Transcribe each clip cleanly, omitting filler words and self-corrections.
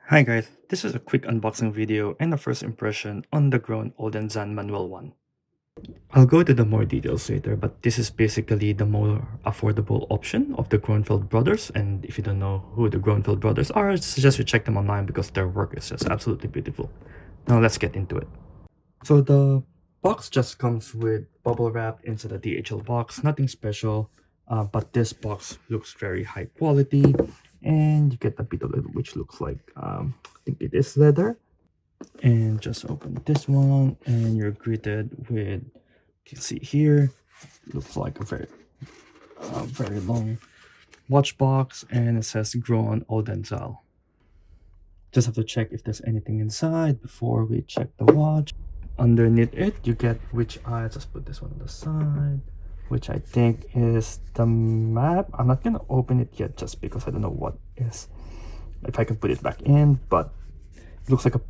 Hi guys, this is a quick unboxing video and a first impression on the Grone Oldenzaal Manueel One. I'll go to the more details later, but this is basically the more affordable option of the Gronefeld brothers, and if you don't know who the Gronefeld brothers are, I suggest you check them online because their work is just absolutely beautiful. Now let's get into it. So the box just comes with bubble wrap inside the DHL box, nothing special, but this box looks very high quality, and you get a bit of it which looks like I think it is leather. And just open this one, and you're greeted with, you can see here, looks like a very long watch box, and it says Grone Oldenzaal. Just have to check if there's anything inside before we check the watch. Underneath it, you get which I just put this one on the side, which I think is the map. I'm not gonna open it yet just because I don't know what is, if I can put it back in, but it looks like a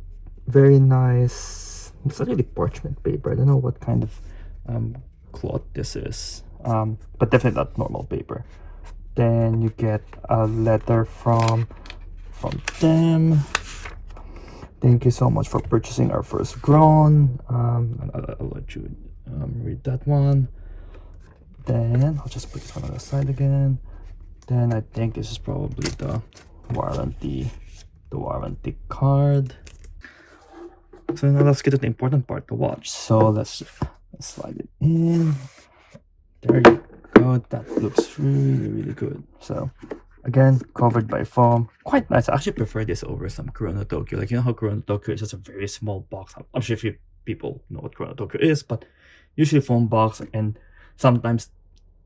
very nice, it's not really parchment paper. I don't know what kind of cloth this is, but definitely not normal paper. Then you get a letter from them. Thank you so much for purchasing our first Grone. I'll let you read that one. Then I'll just put this one on the side again. Then I think this is probably the warranty card. So now let's get to the important part, the watch. So let's slide it in. There you go. That looks really good. So again, covered by foam, quite nice. I actually prefer this over some Corona Tokyo. Like, you know how Corona Tokyo is just a very small box. I'm sure if people know what Corona Tokyo is, but usually foam box, and sometimes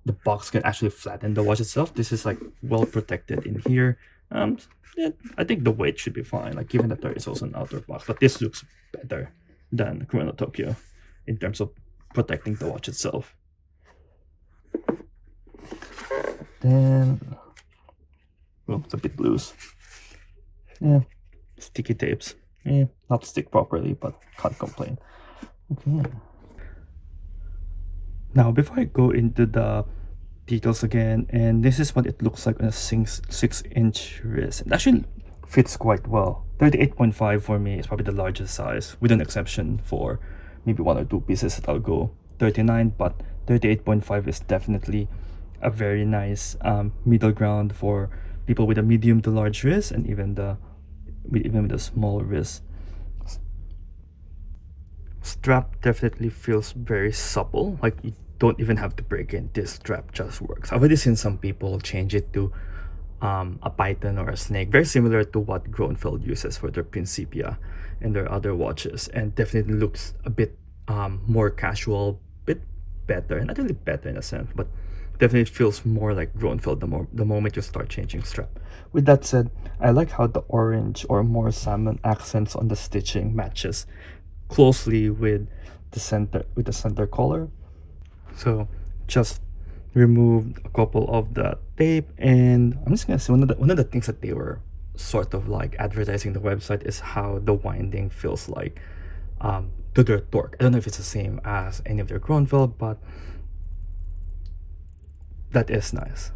the box can actually flatten the watch itself. This is like well protected in here. Yeah, I think the weight should be fine, like given that there is also an outer box, but this looks better than Chrono Tokyo in terms of protecting the watch itself. Then, well, it's a bit loose. Yeah, sticky tapes. Yeah, not stick properly, but can't complain. Okay. Now, before I go into the details again, and this is what it looks like on a 6-inch wrist. It actually fits quite well. 38.5 for me is probably the largest size, with an exception for maybe one or two pieces that I'll go 39, but 38.5 is definitely a very nice middle ground for people with a medium to large wrist, and even with a small wrist. Strap definitely feels very supple, like you don't even have to break in. This strap just works. I've already seen some people change it to a python or a snake, very similar to what Gronefeld uses for their Principia and their other watches, and definitely looks a bit more casual, bit better, not really better in a sense, but definitely feels more like Gronefeld the moment you start changing strap. With that said, I like how the orange or more salmon accents on the stitching matches closely with the center color. So just removed a couple of the tape, and I'm just gonna say one of the things that they were sort of like advertising the website is how the winding feels like to their torque. I don't know if it's the same as any of their Gronefeld, but that is nice.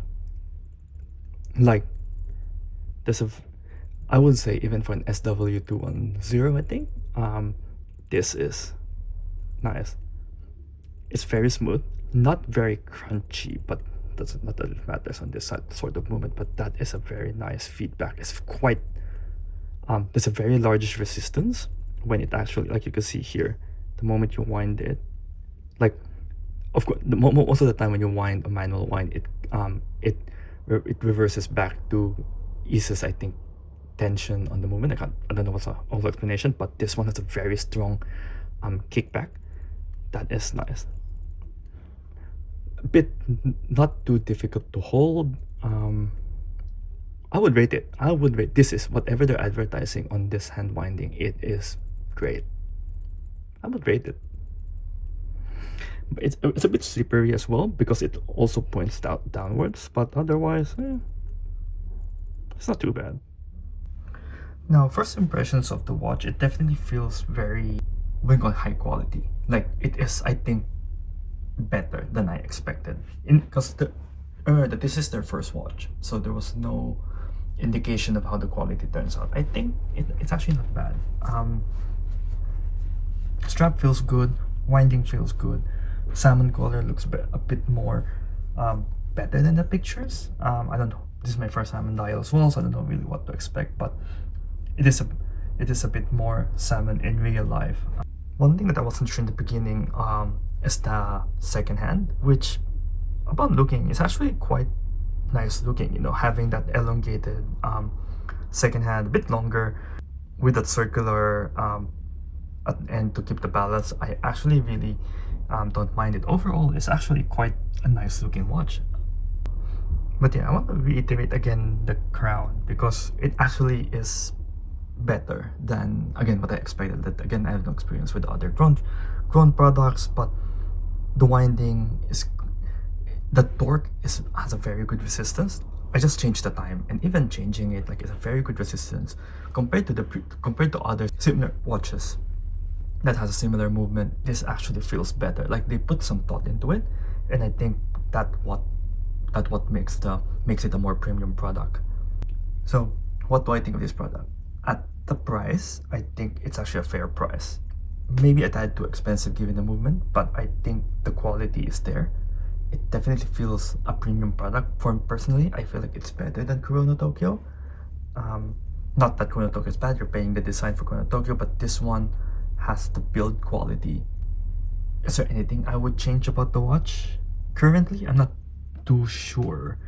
Like, I would say even for an SW210, I think this is nice. It's very smooth, not very crunchy, but not that it matters on this sort of movement, but that is a very nice feedback. It's quite there's a very large resistance when it actually, like you can see here, the moment you wind it, like, of course, most of the time when you wind a manual wind, it reverses back to eases, I think, tension on the movement. I don't know what's a whole explanation, but this one has a very strong kickback. That is nice. A bit not too difficult to hold. I would rate it. This is whatever they're advertising on this hand winding. It is great. I would rate it. But it's a bit slippery as well because it also points downwards, but otherwise, it's not too bad. Now, first impressions of the watch, it definitely feels very, high quality. Like, it is, I think, better than I expected. Because this is their first watch, so there was no indication of how the quality turns out. I think it's actually not bad. Strap feels good, winding feels good, salmon color looks a bit more better than the pictures. I don't know, this is my first salmon dial as well, so I don't know really what to expect, but it is a bit more salmon in real life. One thing that I wasn't sure in the beginning is the second hand, which upon looking is actually quite nice looking, you know, having that elongated second hand, a bit longer with that circular at the end to keep the balance. I actually really don't mind it. Overall, it's actually quite a nice looking watch. But yeah, I want to reiterate again the crown, because it actually is better than, again, what I expected. That again, I have no experience with other Grone products, but the winding is, the torque has a very good resistance. I just changed the time, and even changing it, like, it's a very good resistance compared to other similar watches that has a similar movement. This actually feels better. Like, they put some thought into it, and I think that what makes it a more premium product. So what do I think of this product? At the price, I think it's actually a fair price. Maybe a tad too expensive given the movement, but I think the quality is there. It definitely feels a premium product. For me personally, I feel like it's better than Chrono Tokyo. Not that Chrono Tokyo is bad, you're paying the design for Chrono Tokyo, but this one has the build quality. Is there anything I would change about the watch? Currently, I'm not too sure.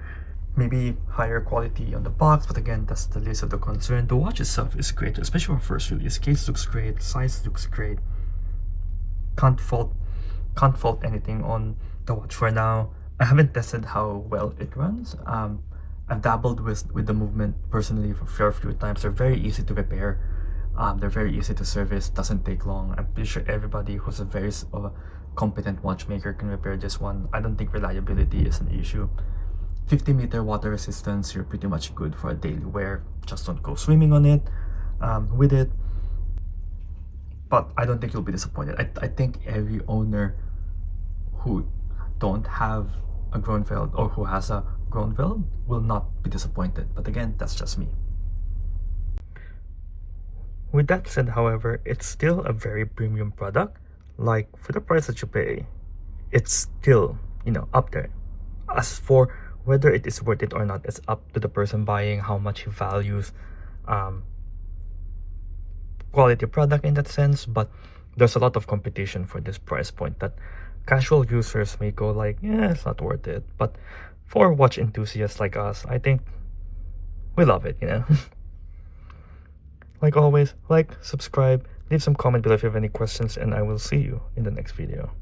Maybe higher quality on the box, but again, that's the least of the concern. The watch itself is great, especially for first release. Case looks great, size looks great. Can't fault anything on the watch for now. I haven't tested how well it runs. I've dabbled with the movement personally for a few times. They're very easy to repair. They're very easy to service. Doesn't take long. I'm pretty sure everybody who's a very competent watchmaker can repair this one. I don't think reliability is an issue. 50-meter water resistance, you're pretty much good for a daily wear. Just don't go swimming on it, with it. But I don't think you'll be disappointed. I think every owner who don't have a Gronefeld or who has a Gronefeld will not be disappointed. But again, that's just me. With that said, however, it's still a very premium product. Like, for the price that you pay, it's still, you know, up there. As for whether it is worth it or not, it's up to the person buying, how much he values quality product in that sense. But there's a lot of competition for this price point that casual users may go like, yeah, it's not worth it. But for watch enthusiasts like us, I think we love it, you know. Like always, like, subscribe, leave some comment below if you have any questions, and I will see you in the next video.